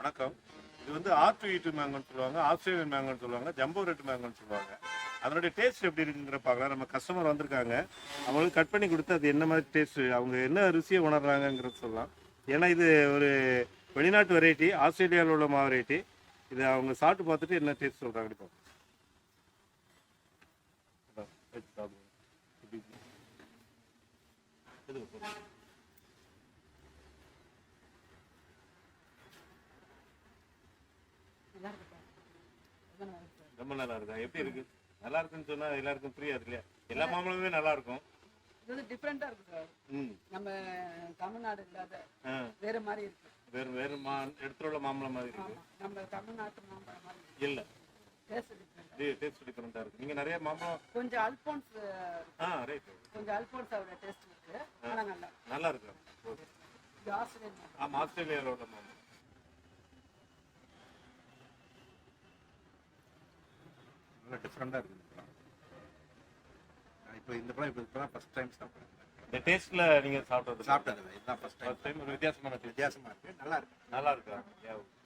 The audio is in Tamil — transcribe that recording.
வணக்கம். இது வந்து R2E2 மேங்கோன்னு சொல்லுவாங்க, ஆஸ்திரேலியன் மேங்கோன்னு சொல்லுவாங்க, ஜம்போ ரெட் மேங்கோன்னு சொல்லுவாங்க. அதனுடைய டேஸ்ட் எப்படி இருக்குங்கிற பார்க்கலாம். நம்ம கஸ்டமர் வந்திருக்காங்க, அவங்களுக்கு கட் பண்ணி கொடுத்து அது என்ன மாதிரி டேஸ்ட், அவங்க என்ன ருசியை உணர்றாங்கங்கிறது சொல்லலாம். ஏன்னா இது ஒரு வெளிநாட்டு வெரைட்டி, ஆஸ்திரேலியாவில் உள்ள வெரைட்டி. இது அவங்க சாப்பிட்டு பார்த்துட்டு என்ன டேஸ்ட் சொல்கிறாங்கன்னு பார்ப்போம். ரொம்ப நல்லா இருக்கா? எப்படி இருக்கு? நல்லா இருக்குன்னு சொன்னா எல்லாருக்கும் புரியாது இல்லையா? எல்லா மாம்பழமுமே நல்லா இருக்கும். இது வந்து டிஃப்ரெண்டா இருக்கு சார். நம்ம தமிழ்நாடு இல்லாத வேற மாதிரி இருக்கு. வேற வேற இடத்துல உள்ள மாம்பழம் மாதிரி இருக்கு. நம்ம தமிழ்நாட்டு மாம்பழம் மாதிரி இல்ல. டேஸ்ட் டிஃப்ரெண்டா. டேஸ்ட் டிஃபரெண்டா இருக்கு. நீங்க நிறைய மாம்பழம் கொஞ்சம் அல்போன்ஸ் ரைட். கொஞ்சம் அல்போன்ஸ் அவரோட டேஸ்ட் இருக்கு. ஆனா நல்லா இருக்கு. இது ஆஸ்திரேலியன் மாம்பழம். ஆமா, ஆஸ்திரேலியாவோட மாம்பழம். நல்லா டிஃப்ரெண்டாக இருக்குது இந்த பழம். நான் இப்போ இந்த பழம் இப்போ தான் ஃபஸ்ட் டைம் சாப்பிட்றேன். இந்த டேஸ்ட்ல நீங்க சாப்பிட்டது சாப்பிட்டது இதுதான் ஃபஸ்ட் டைம். ஒரு வித்தியாசமான வித்தியாசமாக இருக்குது, நல்லா இருக்குது. நல்லா இருக்கா?